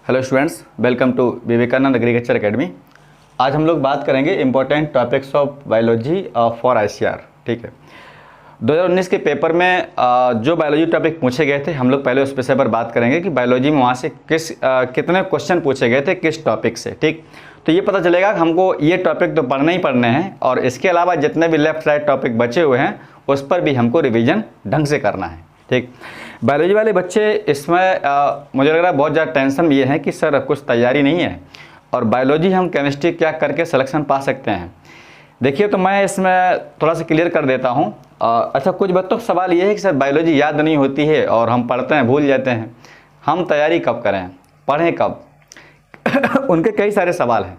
Hello students, welcome to Vivekananda agriculture academy. आज हम लोग बात करेंगे important topics of biology for ICR. ठीक है, 2019 के पेपर में जो बायोलॉजी टॉपिक पूछे गए थे, हम लोग पहले उस विषय पर बात करेंगे कि बायोलॉजी में वहाँ से कितने क्वेश्चन पूछे गए थे किस टॉपिक से। ठीक, तो ये पता चलेगा कि हमको ये टॉपिक तो पढ़ने ही पढ़ने हैं और इसके अलावा जितने भी लेफ्ट राइट टॉपिक बचे हुए हैं उस पर भी हमको रिवीजन ढंग से करना है। ठीक, बायोलॉजी वाले बच्चे इसमें मुझे लग रहा है बहुत ज़्यादा टेंशन ये है कि सर कुछ तैयारी नहीं है और बायोलॉजी हम केमिस्ट्री क्या करके सिलेक्शन पा सकते हैं। देखिए, तो मैं इसमें थोड़ा सा क्लियर कर देता हूँ। अच्छा, कुछ बच्चों का सवाल ये है कि सर बायोलॉजी याद नहीं होती है और हम पढ़ते हैं भूल जाते हैं, हम तैयारी कब करें, पढ़ें कब? उनके कई सारे सवाल हैं।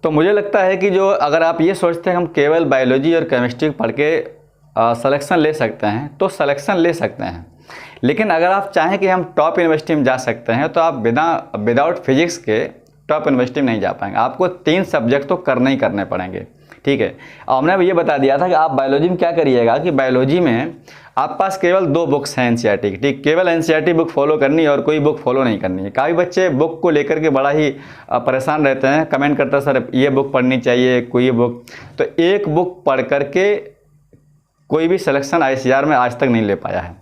तो मुझे लगता है कि जो अगर आप ये सोचते हैं हम केवल बायोलॉजी और केमिस्ट्री पढ़ के सिलेक्शन ले सकते हैं तो सिलेक्शन ले सकते हैं, लेकिन अगर आप चाहें कि हम टॉप यूनिवर्सिटी में जा सकते हैं तो आप विदाउट फिजिक्स के टॉप यूनिवर्सिटी में नहीं जा पाएंगे। आपको 3 सब्जेक्ट तो करने ही करने पड़ेंगे। ठीक है, और हमने ये बता दिया था कि आप बायोलॉजी में क्या करिएगा कि बायोलॉजी में आप पास केवल 2 बुक्स हैं एनसीईआरटी की। ठीक, केवल एनसीईआरटी बुक फॉलो करनी है और कोई बुक फॉलो नहीं करनी है। काफ़ी बच्चे बुक को लेकर के बड़ा ही परेशान रहते हैं, कमेंट करते हैं सर ये बुक पढ़नी चाहिए, कोई बुक। तो एक बुक पढ़ करके कोई भी सिलेक्शन आईसीआर में आज तक नहीं ले पाया है।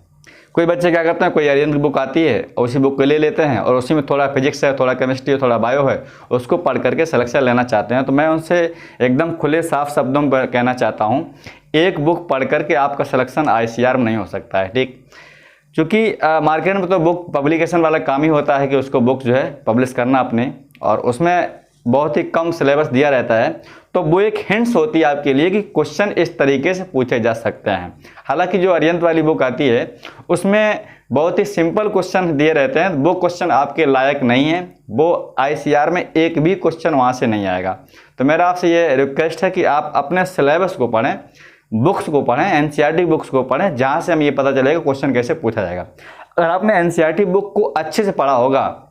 कोई बच्चे क्या करते हैं, कोई आर्यन की बुक आती है और उसी बुक को ले लेते हैं और उसी में थोड़ा फिजिक्स है, थोड़ा केमिस्ट्री है, थोड़ा बायो है, उसको पढ़ करके सिलेक्शन लेना चाहते हैं। तो मैं उनसे एकदम खुले साफ शब्दों में कहना चाहता हूँ, एक बुक पढ़ करके आपका सिलेक्शन आईसीआर में नहीं हो सकता है। ठीक, क्योंकि मार्केट में तो बुक पब्लिकेशन वाला काम ही होता है कि उसको बुक जो है पब्लिश करना अपने, और उसमें बहुत ही कम सिलेबस दिया रहता है। तो वो एक हिंट्स होती है आपके लिए कि क्वेश्चन इस तरीके से पूछे जा सकते हैं। हालांकि जो अरिहंत वाली बुक आती है उसमें बहुत ही सिंपल क्वेश्चन दिए रहते हैं, वो क्वेश्चन आपके लायक नहीं है, वो आईसीआर में एक भी क्वेश्चन वहाँ से नहीं आएगा। तो मेरा आपसे ये रिक्वेस्ट है कि आप अपने सिलेबस को पढ़ें, बुक्स को पढ़ें, एनसीईआरटी बुक्स को पढ़ें, जहाँ से हमें ये पता चलेगा क्वेश्चन कैसे पूछा जाएगा। अगर आपने एनसीईआरटी बुक को अच्छे से पढ़ा होगा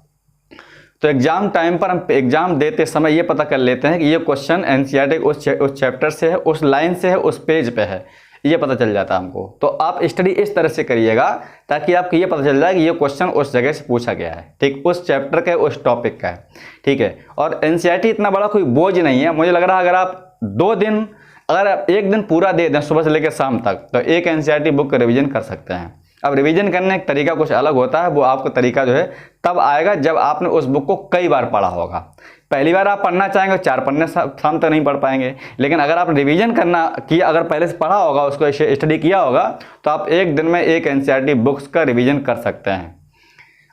तो एग्जाम टाइम पर हम एग्जाम देते समय ये पता कर लेते हैं कि ये क्वेश्चन एनसीईआरटी उस चैप्टर से है, उस लाइन से है, उस पेज पे है, ये पता चल जाता है हमको। तो आप स्टडी इस तरह से करिएगा ताकि आपको ये पता चल जाए कि ये क्वेश्चन उस जगह से पूछा गया है। ठीक, उस चैप्टर का, उस टॉपिक का है। ठीक है, और एनसीईआरटी इतना बड़ा कोई बोझ नहीं है। मुझे लग रहा है अगर आप 2 दिन, अगर आप 1 दिन पूरा दे दें सुबह से लेकर शाम तक, तो एक एनसीईआरटी बुक का रिविजन कर सकते हैं। अब रिवीजन करने का तरीका कुछ अलग होता है, वो आपको तरीका जो है तब आएगा जब आपने उस बुक को कई बार पढ़ा होगा। पहली बार आप पढ़ना चाहेंगे 4 पन्ने शाम तक नहीं पढ़ पाएंगे, लेकिन अगर आप रिवीजन करना किया, अगर पहले से पढ़ा होगा, उसको स्टडी किया होगा, तो आप 1 दिन में एक एनसीईआरटी बुक्स का रिवीजन कर सकते हैं।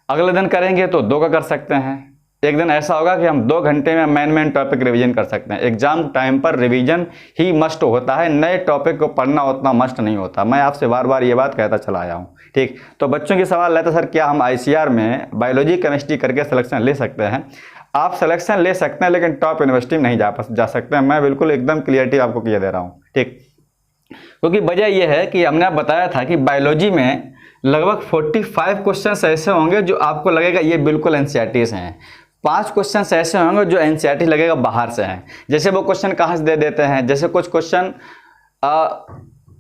अगले दिन करेंगे तो 2 का कर सकते हैं। एक दिन ऐसा होगा कि हम 2 घंटे में मेन टॉपिक रिवीजन कर सकते हैं। एग्जाम टाइम पर रिवीजन ही मस्ट होता है, नए टॉपिक को पढ़ना उतना मस्ट नहीं होता। मैं आपसे बार बार ये बात कहता चला आया हूँ। ठीक, तो बच्चों की सवाल रहता सर क्या हम आईसीआर में बायोलॉजी केमिस्ट्री करके सिलेक्शन ले सकते हैं? आप सिलेक्शन ले सकते हैं, लेकिन टॉप यूनिवर्सिटी में नहीं जा सकते हैं। मैं बिल्कुल एकदम क्लियरिटी आपको क्लियर दे रहा हूँ। ठीक, क्योंकि वजह यह है कि हमने आपको बताया था कि बायोलॉजी में लगभग 45 क्वेश्चन ऐसे होंगे जो आपको लगेगा ये बिल्कुल एनसीईआरटी से हैं। 5 क्वेश्चन ऐसे होंगे जो एनसीईआरटी लगेगा बाहर से हैं। जैसे वो क्वेश्चन कहाँ से दे देते हैं, जैसे कुछ क्वेश्चन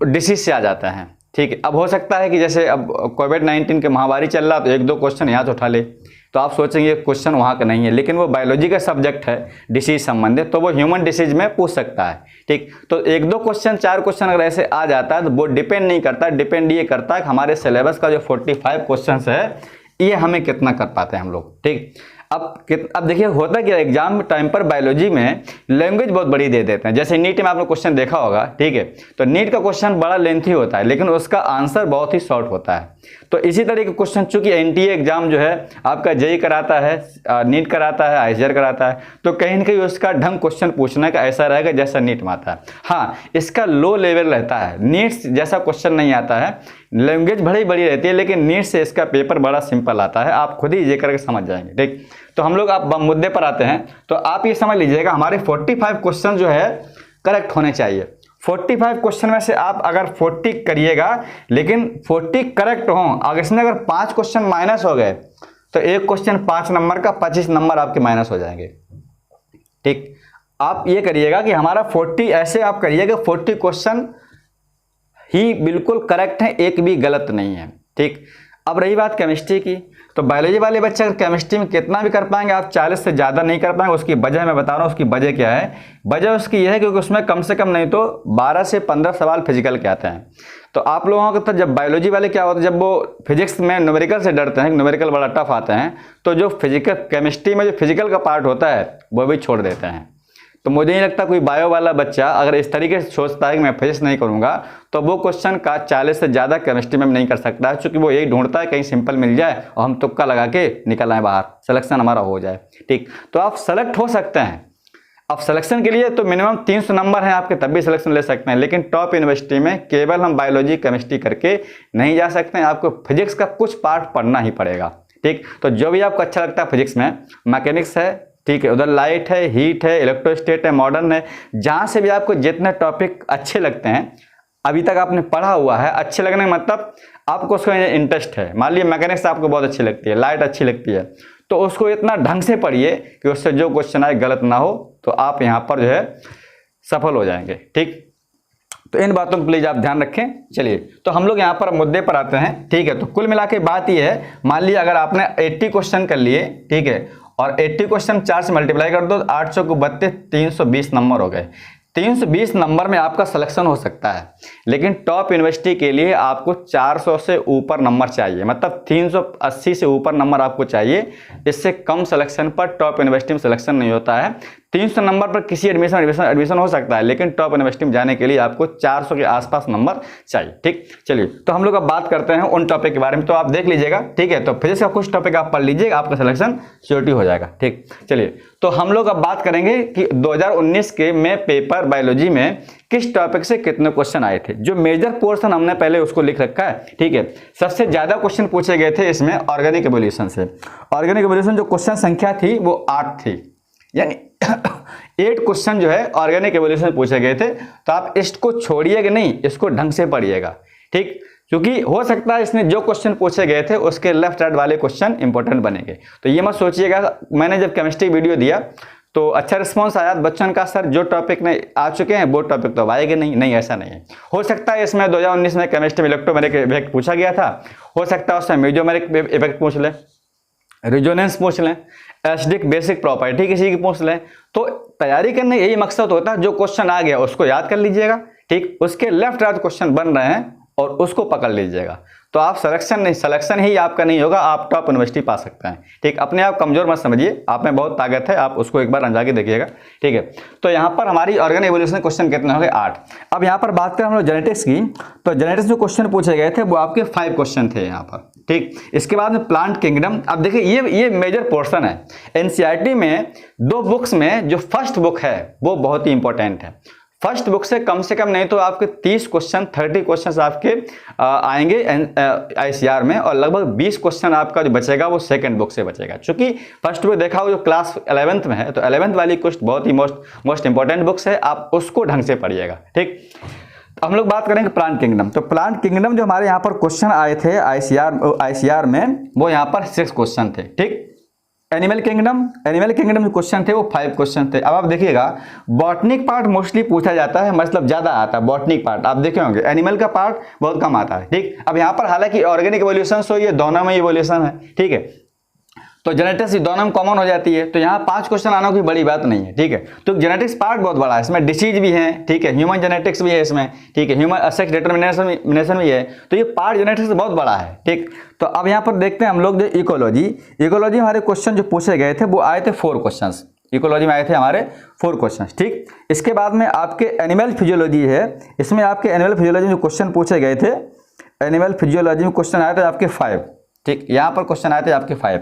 डिसीज से आ जाते हैं। ठीक है, अब हो सकता है कि जैसे अब कोविड-19 के महामारी चल रहा तो 1-2 क्वेश्चन यहाँ से उठा ले, तो आप सोचेंगे क्वेश्चन वहाँ का नहीं है, लेकिन वो बायोलॉजी का सब्जेक्ट है डिसीज संबंधित, तो वो ह्यूमन डिसीज में पूछ सकता है। ठीक, तो 1-2 क्वेश्चन, 4 क्वेश्चन अगर ऐसे आ जाता है तो वो डिपेंड नहीं करता, डिपेंड ये करता है कि हमारे सिलेबस का जो 45 क्वेश्चन है ये हमें कितना कर पाते हैं हम लोग। ठीक, अब देखिए होता क्या, एग्जाम टाइम पर बायोलॉजी में लैंग्वेज बहुत बड़ी दे देते हैं। जैसे नीट में आपने क्वेश्चन देखा होगा, ठीक है, तो नीट का क्वेश्चन बड़ा लेंथी होता है लेकिन उसका आंसर बहुत ही शॉर्ट होता है। तो इसी तरह के क्वेश्चन, चूंकि एनटीए एग्जाम जो है आपका जेईई कराता है, नीट कराता है, आईसीआर कराता है, तो कहीं ना कहीं उसका ढंग क्वेश्चन पूछने का ऐसा रहेगा जैसा नीट में आता है। हाँ, इसका लो लेवल रहता है, नीट जैसा क्वेश्चन नहीं आता है, लैंग्वेज बड़ी बड़ी रहती है, लेकिन नीट से इसका पेपर बड़ा सिंपल आता है। आप खुद ही ये करके समझ जाएंगे। ठीक, तो हम लोग आप मुद्दे पर आते हैं, तो आप ये समझ लीजिएगा हमारे 45 क्वेश्चन जो है करेक्ट होने चाहिए। 45 क्वेश्चन में से आप अगर 40 करिएगा, लेकिन 40 करेक्ट हो, अगर इसमें अगर 5 क्वेश्चन माइनस हो गए तो एक क्वेश्चन 5 नंबर का 25 नंबर आपके माइनस हो जाएंगे। ठीक, आप ये करिएगा कि हमारा 40 ऐसे आप करिएगा 40 क्वेश्चन ही बिल्कुल करेक्ट है, एक भी गलत नहीं है। ठीक, अब रही बात केमिस्ट्री की, तो बायोलॉजी वाले बच्चे अगर केमिस्ट्री में कितना भी कर पाएंगे, आप 40 से ज़्यादा नहीं कर पाएंगे। उसकी वजह मैं बता रहा हूँ, उसकी वजह क्या है। वजह उसकी यह है क्योंकि उसमें कम से कम नहीं तो 12 से 15 सवाल फिजिकल के आते हैं। तो आप लोगों को तो जब बायोलॉजी वाले क्या होता है, जब वो फिजिक्स में न्यूमेरिकल से डरते हैं, न्यूमेरिकल बड़ा टफ आते हैं, तो जो फिजिकल केमिस्ट्री में जो फिजिकल का पार्ट होता है वो भी छोड़ देते हैं। तो मुझे नहीं लगता कोई बायो वाला बच्चा अगर इस तरीके से सोचता है कि मैं फिजिक्स नहीं करूंगा, तो वो क्वेश्चन का 40 से ज़्यादा केमिस्ट्री में नहीं कर सकता है, क्योंकि वो यही ढूंढता है कहीं सिंपल मिल जाए और हम तुक्का लगा के निकल आए बाहर, सिलेक्शन हमारा हो जाए। ठीक, तो आप सेलेक्ट हो सकते हैं। अब सिलेक्शन के लिए तो मिनिमम 300 नंबर हैं आपके, तब भी सिलेक्शन ले सकते हैं। लेकिन टॉप यूनिवर्सिटी में केवल हम बायोलॉजी केमिस्ट्री करके नहीं जा सकते हैं, आपको फिजिक्स का कुछ पार्ट पढ़ना ही पड़ेगा। ठीक, तो जो भी आपको अच्छा लगता है फिजिक्स में, मैकेनिक्स है, ठीक है, उधर लाइट है, हीट है, इलेक्ट्रोस्टेट है, मॉडर्न है, जहाँ से भी आपको जितने टॉपिक अच्छे लगते हैं, अभी तक आपने पढ़ा हुआ है, अच्छे लगने का मतलब आपको उसका इंटरेस्ट है। मान लीजिए मैकेनिक्स आपको बहुत अच्छी लगती है, लाइट अच्छी लगती है, तो उसको इतना ढंग से पढ़िए कि उससे जो क्वेश्चन आए गलत ना हो, तो आप यहाँ पर जो है सफल हो जाएंगे। ठीक, तो इन बातों को प्लीज आप ध्यान रखें। चलिए, तो हम लोग यहाँ पर मुद्दे पर आते हैं। ठीक है, तो कुल मिला के बात यह है, मान लीजिए अगर आपने 80 क्वेश्चन कर लिए, ठीक है, और 80 क्वेश्चन 4 से मल्टीप्लाई कर दो, 800 को 32, 320 नंबर हो गए। 320 नंबर में आपका सिलेक्शन हो सकता है, लेकिन टॉप यूनिवर्सिटी के लिए आपको 400 से ऊपर नंबर चाहिए, मतलब 380 से ऊपर नंबर आपको चाहिए। इससे कम सिलेक्शन पर टॉप यूनिवर्सिटी में सिलेक्शन नहीं होता है। 300 नंबर पर किसी एडमिशन हो सकता है, लेकिन टॉप यूनिवर्सिटी में जाने के लिए आपको 400 के आसपास नंबर चाहिए। ठीक, चलिए, तो हम लोग अब बात करते हैं उन टॉपिक के बारे में, तो आप देख लीजिएगा। ठीक है, तो फिजिक्स का कुछ टॉपिक आप पढ़ लीजिएगा, आपका सिलेक्शन श्योरिटी हो जाएगा। ठीक, चलिए, तो हम लोग अब बात करेंगे कि 2019 के में पेपर बायोलॉजी में किस टॉपिक से कितने क्वेश्चन आए थे। जो मेजर पोर्शन हमने पहले उसको लिख रखा है। ठीक है, सबसे ज्यादा क्वेश्चन पूछे गए थे इसमें ऑर्गेनिक एवोल्यूशन से। ऑर्गेनिक एवोल्यूशन जो क्वेश्चन संख्या थी वो 8 थी, यानी 8 क्वेश्चन जो है ऑर्गेनिक एवोल्यूशन पूछे गए थे। तो आप इसको छोड़िएगा नहीं, इसको ढंग से पढ़िएगा। ठीक, क्योंकि हो सकता है इसमें जो क्वेश्चन पूछे गए थे उसके लेफ्ट राइट वाले क्वेश्चन इंपॉर्टेंट बनेंगे। तो ये मत सोचिएगा, मैंने जब केमिस्ट्री वीडियो दिया तो अच्छा रिस्पांस आया बच्चन का, सर जो टॉपिक नहीं आ चुके हैं वो टॉपिक तो अब आएंगे नहीं, ऐसा नहीं है। हो सकता है इसमें 2019 में केमिस्ट्री में इलेक्ट्रोमैग्नेटिक इफेक्ट पूछा गया था, हो सकता है उसमें मेसोमेरिक इफेक्ट पूछ लें, रेजोनेंस पूछ लें, एसिडिक बेसिक प्रॉपर्टी किसी की पूछ लें। तो तैयारी करने यही मकसद होता है, जो क्वेश्चन आ गया उसको याद कर लीजिएगा। ठीक, उसके लेफ्ट राइट क्वेश्चन बन रहे हैं और उसको पकड़ लीजिएगा, तो आप सिलेक्शन ही आपका नहीं होगा, आप टॉप यूनिवर्सिटी पा सकते हैं। ठीक, अपने आप कमजोर मत समझिए, आप में बहुत ताकत है, आप उसको एक बार अंजा के देखिएगा। ठीक है, तो यहाँ पर हमारी ऑर्गेनिक एवोल्यूशन क्वेश्चन कितने हो गए? 8। अब यहाँ पर बात करें हम लोग जेनेटिक्स की, तो जेनेटिक्स जो क्वेश्चन पूछे गए थे वो आपके 5 क्वेश्चन थे यहाँ पर। ठीक, इसके बाद में प्लांट किंगडम। अब देखिए ये मेजर पोर्शन है। एनसीईआरटी में 2 बुक्स में जो फर्स्ट बुक है वो बहुत ही इंपॉर्टेंट है। फर्स्ट बुक से कम नहीं तो आपके 30 क्वेश्चन 30 क्वेश्चन आपके आएंगे आईसीआर में, और लगभग 20 क्वेश्चन आपका जो बचेगा वो सेकंड बुक से बचेगा। क्योंकि फर्स्ट बुक देखा हो जो क्लास 11th में है, तो 11th वाली कुछ बहुत ही मोस्ट इंपॉर्टेंट बुक्स है, आप उसको ढंग से पढ़िएगा। ठीक, हम लोग बात करेंगे प्लांट किंगडम। तो प्लांट किंगडम जो हमारे यहाँ पर क्वेश्चन आए थे आईसीआर में, वो यहाँ पर 6 क्वेश्चन थे। ठीक, एनिमल किंगडम जो क्वेश्चन थे वो 5 क्वेश्चन थे। अब आप देखिएगा, बॉटनिक पार्ट मोस्टली पूछा जाता है, मतलब ज्यादा आता है बॉटनिक पार्ट, आप देखे होंगे। एनिमल का पार्ट बहुत कम आता है। ठीक, अब यहाँ पर हालांकि ऑर्गेनिक एवोल्यूशन सो ये दोनों में एवोल्यूशन है। ठीक है, तो जेनेटिक्स दोनों में कॉमन हो जाती है, तो यहाँ 5 क्वेश्चन आना कोई बड़ी बात नहीं है। ठीक है, तो जेनेटिक्स पार्ट बहुत बड़ा है, इसमें डिसीज भी है, ठीक है, ह्यूमन जेनेटिक्स भी है इसमें, ठीक है, ह्यूमन सेक्स डिटरमिनेशन भी है, तो ये पार्ट जेनेटिक्स बहुत बड़ा है। ठीक, तो अब यहाँ पर देखते हैं हम लोग जो इकोलॉजी हमारे क्वेश्चन जो पूछे गए थे वो आए थे 4 क्वेश्चन। इकोलॉजी में आए थे हमारे 4 क्वेश्चन। ठीक, इसके बाद में आपके एनिमल फिजियोलॉजी है, इसमें आपके एनिमल फिजियोलॉजी में क्वेश्चन पूछे गए थे, एनिमल फिजियोलॉजी में क्वेश्चन आए थे आपके 5। ठीक, यहाँ पर क्वेश्चन आए थे आपके 5,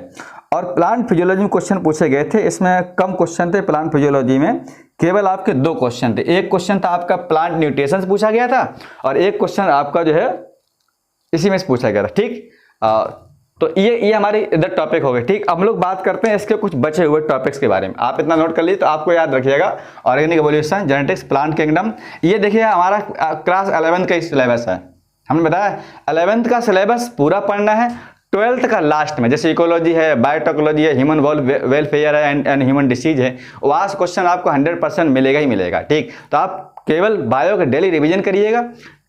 और प्लांट फिजियोलॉजी में क्वेश्चन पूछे गए थे, इसमें कम क्वेश्चन थे। प्लांट फिजियोलॉजी में केवल आपके 2 क्वेश्चन थे। एक क्वेश्चन था आपका प्लांट न्यूट्रिशन पूछा गया था, और एक क्वेश्चन आपका जो है इसी में से पूछा गया था। ठीक, तो ये हमारे इधर टॉपिक हो गए। ठीक, अब हम लोग बात करते हैं इसके कुछ बचे हुए टॉपिक्स के बारे में। आप इतना नोट कर लीजिए तो आपको याद रखिएगा, organic evolution, genetics, plant kingdom. ये देखिए हमारा क्लास 11th का सिलेबस है, हमने बताया 11th का सिलेबस पूरा पढ़ना है। 12th का लास्ट में जैसे इकोलॉजी है, बायोटेक्नोलॉजी है, ह्यूमन वेलफेयर है एंड ह्यूमन डिसीज है, वहाँ से क्वेश्चन आपको 100% मिलेगा ही मिलेगा। ठीक, तो आप केवल बायो का डेली रिवीजन करिएगा,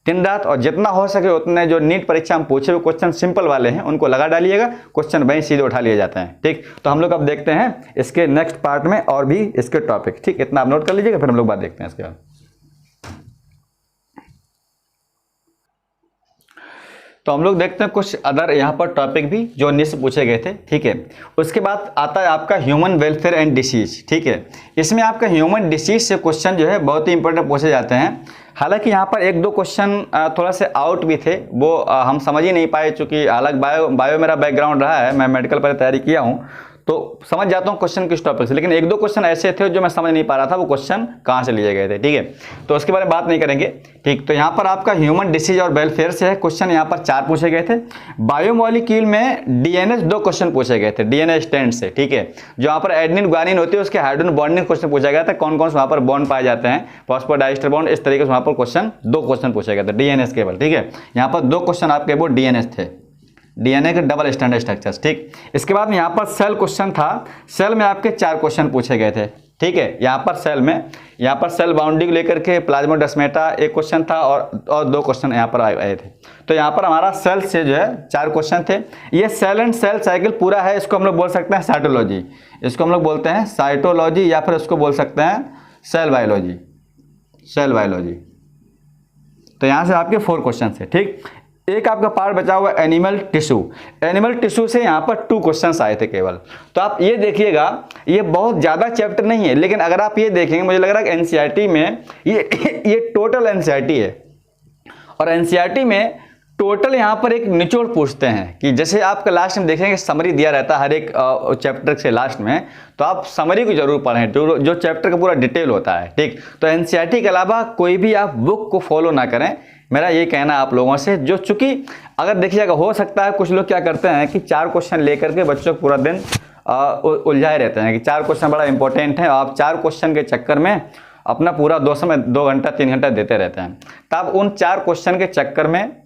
दिन रात, और जितना हो सके उतने जो नीट परीक्षा में पूछे हुए क्वेश्चन सिंपल वाले हैं उनको लगा डालिएगा, क्वेश्चन वहीं सीधे उठा लिए जाते हैं। ठीक, तो हम लोग अब देखते हैं इसके नेक्स्ट पार्ट में और भी इसके टॉपिक। ठीक, इतना आप नोट कर लीजिएगा, फिर हम लोग बात देखते हैं इसके बाद। तो हम लोग देखते हैं कुछ अदर यहाँ पर टॉपिक भी जो 19 से पूछे गए थे। ठीक है, उसके बाद आता है आपका ह्यूमन वेलफेयर एंड डिसीज। ठीक है, इसमें आपका ह्यूमन डिसीज से क्वेश्चन जो है बहुत ही इंपॉर्टेंट पूछे जाते हैं। हालांकि यहाँ पर एक दो क्वेश्चन थोड़ा से आउट भी थे, वो हम समझ ही नहीं पाए, चूँकि अलग बायो मेरा बैकग्राउंड रहा है, मैं मेडिकल पर तैयारी किया हूँ तो समझ जाता हूँ क्वेश्चन किस टॉपिक से, लेकिन एक दो क्वेश्चन ऐसे थे जो मैं समझ नहीं पा रहा था वो क्वेश्चन कहाँ से लिए गए थे। ठीक है, तो उसके बारे में बात नहीं करेंगे। ठीक, तो यहाँ पर आपका ह्यूमन डिसीज और वेलफेयर से है क्वेश्चन, यहाँ पर 4 पूछे गए थे। बायोमोलिक्यूल में डीएनए 2 क्वेश्चन पूछे गए थे, डीएनए स्टैंड से। ठीक है, जो यहाँ पर एडेनिन ग्वानिन होती है उसके हाइड्रोजन बॉन्डिंग क्वेश्चन पूछा गया था, कौन कौन से वहाँ पर बॉन्ड पाए जाते हैं, फॉस्फोडाइस्टर बॉन्ड, इस तरीके से वहाँ पर क्वेश्चन 2 क्वेश्चन पूछे गए थे डीएनए केवल। ठीक है, यहाँ पर 2 क्वेश्चन आपके वो डीएनए थे, डीएनए के डबल स्टैंडर्ड स्ट्रक्चर्स। ठीक, इसके बाद यहाँ पर सेल क्वेश्चन था, सेल में आपके 4 क्वेश्चन पूछे गए थे। ठीक है, यहाँ पर सेल बाउंड्री को लेकर के प्लाज्मोडेस्माटा एक क्वेश्चन था और 2 क्वेश्चन यहाँ पर आए थे। तो यहाँ पर हमारा सेल से जो है 4 क्वेश्चन थे। ये सेल एंड सेल साइकिल पूरा है, इसको हम लोग बोल सकते हैं साइटोलॉजी, इसको हम लोग बोलते हैं साइटोलॉजी, या फिर उसको बोल सकते हैं सेल बायोलॉजी, सेल बायोलॉजी। तो यहाँ से आपके 4 क्वेश्चन है। ठीक, एक आपका पार्ट बचा हुआ एनिमल टिश्यू, एनिमल टिश्यू से यहाँ पर 2 क्वेश्चंस आए थे केवल। तो आप ये देखिएगा, ये बहुत ज़्यादा चैप्टर नहीं है, लेकिन अगर आप ये देखेंगे मुझे लग रहा है कि एनसीईआरटी में ये टोटल एनसीईआरटी है, और एनसीईआरटी में टोटल यहाँ पर एक निचोड़ पूछते हैं कि जैसे आपका लास्ट में देखेंगे समरी दिया रहता है हर एक चैप्टर से लास्ट में, तो आप समरी को जरूर पढ़ें जो चैप्टर का पूरा डिटेल होता है। ठीक, तो एनसीईआरटी के अलावा कोई भी आप बुक को फॉलो ना करें, मेरा ये कहना आप लोगों से। जो चूंकि अगर देखिएगा हो सकता है कुछ लोग क्या करते हैं कि 4 क्वेश्चन लेकर के बच्चों को पूरा दिन उलझाए रहते हैं कि 4 क्वेश्चन बड़ा इंपॉर्टेंट है, आप 4 क्वेश्चन के चक्कर में अपना पूरा 2 घंटा 3 घंटा देते रहते हैं। तो आप उन 4 क्वेश्चन के चक्कर में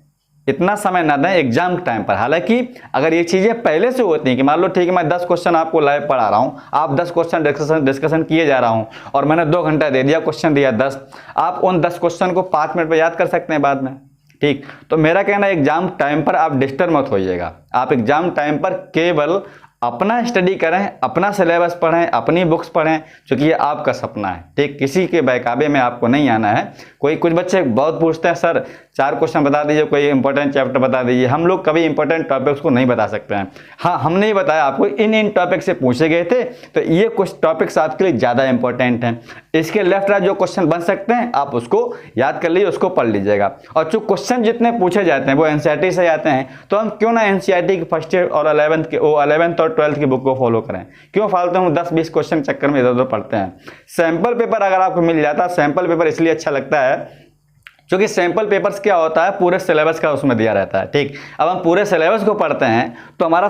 इतना समय ना दें एग्जाम टाइम पर। हालांकि अगर ये चीज़ें पहले से होती हैं कि मान लो ठीक है मैं 10 क्वेश्चन आपको लाइव पढ़ा रहा हूँ, आप 10 क्वेश्चन डिस्कशन किए जा रहा हूँ और मैंने 2 घंटा दे दिया, क्वेश्चन दिया 10, आप उन 10 क्वेश्चन को 5 मिनट में याद कर सकते हैं बाद में। ठीक, तो मेरा कहना है एग्जाम टाइम पर आप डिस्टर्ब मत होइएगा, आप एग्जाम टाइम पर केवल अपना स्टडी करें, अपना सिलेबस पढ़ें, अपनी बुक्स पढ़ें, क्योंकि ये आपका सपना है। ठीक, किसी के बहकावे में आपको नहीं आना है। कुछ बच्चे बहुत पूछते हैं सर 4 क्वेश्चन बता दीजिए, कोई इंपॉर्टेंट चैप्टर बता दीजिए। हम लोग कभी इंपॉर्टेंट टॉपिक्स को नहीं बता सकते हैं। हाँ, हमने ही बताया आपको इन टॉपिक से पूछे गए थे, तो ये कुछ टॉपिक्स आपके लिए ज़्यादा इंपॉर्टेंट हैं। इसके लेफ्ट राइट जो क्वेश्चन बन सकते हैं आप उसको याद कर लीजिए, उसको पढ़ लीजिएगा। और जो क्वेश्चन जितने पूछे जाते हैं वो एनसीईआरटी से आते हैं, तो हम क्यों ना एनसीईआरटी की फर्स्ट ईयर और 11th और 12th की बुक को फॉलो करें, क्यों फालतू हम 10-20 क्वेश्चन चक्कर में इधर उधर पढ़ते हैं। सैंपल पेपर अगर आपको मिल जाता है, सैंपल पेपर इसलिए अच्छा लगता है क्योंकि सैंपल पेपर्स क्या होता है पूरे सिलेबस का उसमें दिया रहता है। ठीक, अब हम पूरे सिलेबस को पढ़ते हैं तो हमारा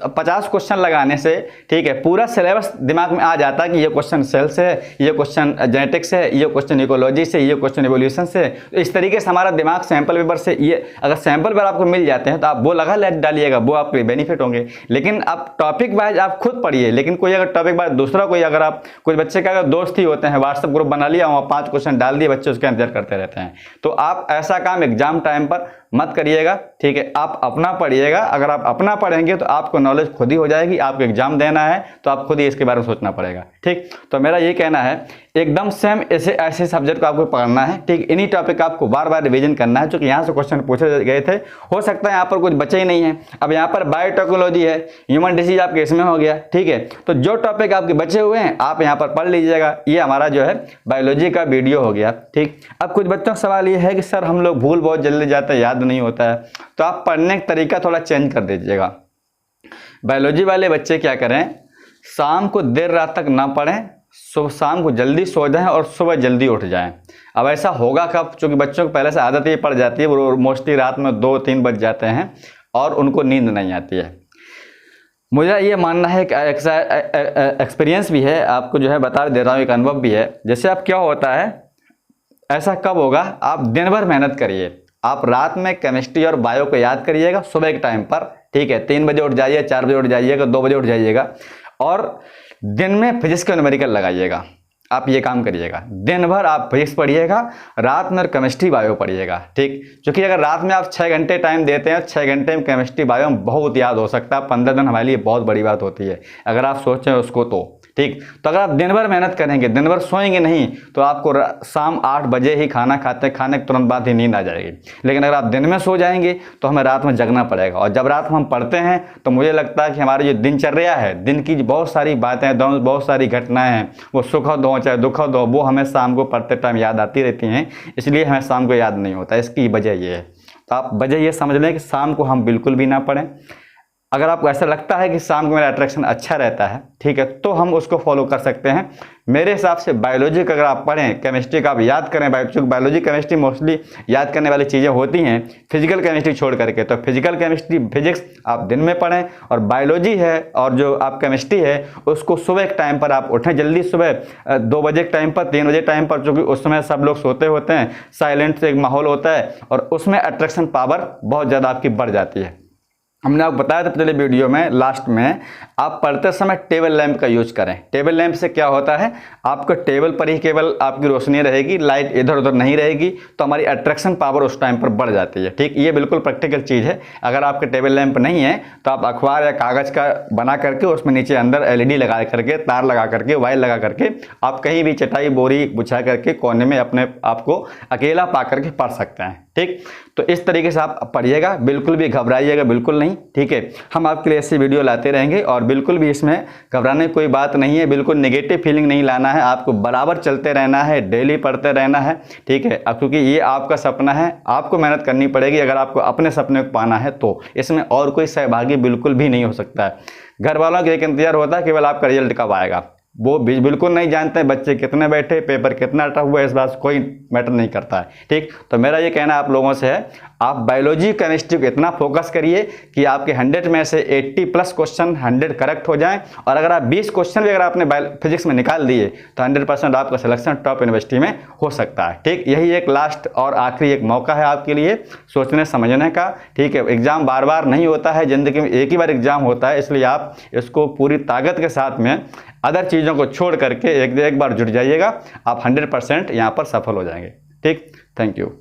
50 क्वेश्चन लगाने से ठीक है पूरा सिलेबस दिमाग में आ जाता है कि ये क्वेश्चन सेल से है, ये क्वेश्चन जेनेटिक्स से, ये क्वेश्चन इकोलॉजी से, ये क्वेश्चन इवोल्यूशन से। तो इस तरीके से हमारा दिमाग सैंपल पेपर से, ये अगर सैंपल पेपर आपको मिल जाते हैं तो आप वो लगा डालिएगा, वो आपके बेनिफिट होंगे। लेकिन आप टॉपिक वाइज आप खुद पढ़िए, लेकिन कोई अगर टॉपिक वाइज दूसरा कोई अगर आप कुछ बच्चे का अगर दोस्त ही होते हैं व्हाट्सएप ग्रुप बना लिया, वहाँ 5 क्वेश्चन डाल दिए, बच्चे उसका इंतजार करते रहते हैं। तो आप ऐसा काम एग्जाम टाइम पर मत करिएगा। ठीक है, आप अपना पढ़िएगा। अगर आप अपना पढ़ेंगे तो आपको नॉलेज खुद ही हो जाएगी। आपको एग्जाम देना है तो आप खुद ही इसके बारे में सोचना पड़ेगा। ठीक, तो मेरा ये कहना है एकदम सेम ऐसे सब्जेक्ट को आपको पढ़ना है। ठीक, इन्हीं टॉपिक का आपको बार बार रिवीजन करना है, क्योंकि यहाँ से क्वेश्चन पूछे गए थे। हो सकता है यहाँ पर कुछ बचे ही नहीं है। अब यहाँ पर बायोटेक्नोलॉजी है, ह्यूमन डिसीज आपके इसमें हो गया। ठीक है, तो जो टॉपिक आपके बचे हुए हैं आप यहाँ पर पढ़ लीजिएगा। ये हमारा जो है बायोलॉजी का वीडियो हो गया। ठीक, अब कुछ बच्चों का सवाल ये है कि सर हम लोग भूल बहुत जल्दी जाते हैं, याद नहीं होता है, तो आप पढ़ने का तरीका थोड़ा चेंज कर दीजिएगा। बायोलॉजी वाले बच्चे क्या करें, शाम को देर रात तक ना पढ़ें, शाम को जल्दी सो जाएं और सुबह जल्दी उठ जाएं। अब ऐसा होगा कब, क्योंकि बच्चों को पहले से आदत ये पड़ जाती है, वो मोस्टली रात में 2-3 बज जाते हैं और उनको नींद नहीं आती है। मुझे ये मानना है कि एक्सपीरियंस भी है, आपको जो है बता दे रहा हूँ, एक अनुभव भी है। जैसे अब क्या होता है, ऐसा कब होगा, आप दिन भर मेहनत करिए, आप रात में केमिस्ट्री और बायो को याद करिएगा सुबह के टाइम पर। ठीक है, 3 बजे उठ जाइए, 4 बजे उठ जाइएगा, 2 बजे उठ जाइएगा, और दिन में फिजिक्स का न्यूमेरिकल लगाइएगा। आप ये काम करिएगा, दिन भर आप फिजिक्स पढ़िएगा, रात में और केमिस्ट्री बायो पढ़िएगा, ठीक। क्योंकि अगर रात में आप 6 घंटे टाइम देते हैं, 6 घंटे में केमिस्ट्री बायो में बहुत याद हो सकता है। 15 दिन हमारे लिए बहुत बड़ी बात होती है अगर आप सोचें उसको तो, ठीक। तो अगर आप दिन भर मेहनत करेंगे, दिन भर सोएंगे नहीं, तो आपको शाम 8 बजे ही खाने के तुरंत बाद ही नींद आ जाएगी। लेकिन अगर आप दिन में सो जाएंगे तो हमें रात में जगना पड़ेगा, और जब रात में हम पढ़ते हैं तो मुझे लगता है कि हमारी जो दिनचर्या है, दिन की बहुत सारी बातें, बहुत सारी घटनाएं हैं, वो सुखद हो चाहे दुखद हो, वो हमें शाम को पढ़ते टाइम याद आती रहती हैं, इसलिए हमें शाम को याद नहीं होता। इसकी वजह ये है। तो आप वजह ये समझ लें कि शाम को हम बिल्कुल भी ना पढ़ें। अगर आपको ऐसा लगता है कि शाम को मेरा अट्रैक्शन अच्छा रहता है, ठीक है, तो हम उसको फॉलो कर सकते हैं। मेरे हिसाब से बायोलॉजी का अगर आप पढ़ें, केमिस्ट्री का आप याद करें, बायोलॉजी केमिस्ट्री मोस्टली याद करने वाली चीज़ें होती हैं फिजिकल केमिस्ट्री छोड़ करके, तो फिजिकल केमिस्ट्री फिजिक्स आप दिन में पढ़ें, और बायोलॉजी है और जो आप केमिस्ट्री है उसको सुबह के टाइम पर आप उठें, जल्दी सुबह 2 बजे के टाइम पर, 3 बजे टाइम पर, चूँकि उस समय सब लोग सोते होते हैं, साइलेंट से एक माहौल होता है, और उसमें अट्रैक्शन पावर बहुत ज़्यादा आपकी बढ़ जाती है। हमने आपको बताया था पिछले वीडियो में लास्ट में, आप पढ़ते समय टेबल लैंप का यूज करें। टेबल लैंप से क्या होता है, आपको टेबल पर ही केवल आपकी रोशनी रहेगी, लाइट इधर उधर नहीं रहेगी, तो हमारी अट्रैक्शन पावर उस टाइम पर बढ़ जाती है, ठीक। ये बिल्कुल प्रैक्टिकल चीज़ है। अगर आपके टेबल लैंप नहीं है तो आप अखबार या कागज़ का बना करके उसमें नीचे अंदर LED लगा करके, तार लगा करके, वायर लगा करके आप कहीं भी चटाई बोरी बिछा करके कोने में अपने आप को अकेला पा करके पढ़ सकते हैं, ठीक। तो इस तरीके से आप पढ़िएगा, बिल्कुल भी घबराइएगा बिल्कुल नहीं, ठीक है। हम आपके लिए ऐसी वीडियो लाते रहेंगे, और बिल्कुल भी इसमें घबराने की कोई बात नहीं है, बिल्कुल नेगेटिव फीलिंग नहीं लाना है, आपको बराबर चलते रहना है, डेली पढ़ते रहना है, ठीक है। अब क्योंकि ये आपका सपना है, आपको मेहनत करनी पड़ेगी अगर आपको अपने सपने को पाना है तो। इसमें और कोई सहभागी बिल्कुल भी नहीं हो सकता है। घर वालों का एक इंतजार होता है केवल आपका रिजल्ट कब आएगा, वो बिल्कुल नहीं जानते हैं बच्चे कितने बैठे, पेपर कितना टफ हुआ, इस बात से कोई मैटर नहीं करता है, ठीक। तो मेरा ये कहना आप लोगों से है, आप बायोलॉजी केमिस्ट्री को इतना फोकस करिए कि आपके 100 में से 80+ क्वेश्चन 100 करेक्ट हो जाएं, और अगर आप 20 क्वेश्चन भी अगर आपने फिजिक्स में निकाल दिए तो 100% आपका सिलेक्शन टॉप यूनिवर्सिटी में हो सकता है, ठीक। यही एक लास्ट और आखिरी एक मौका है आपके लिए सोचने समझने का, ठीक है। एग्जाम बार बार नहीं होता है, ज़िंदगी में एक ही बार एग्जाम होता है, इसलिए आप इसको पूरी ताकत के साथ में अदर चीज़ों को छोड़ करके एक बार जुट जाइएगा, आप 100% यहाँ पर सफल हो जाएंगे, ठीक। Thank you.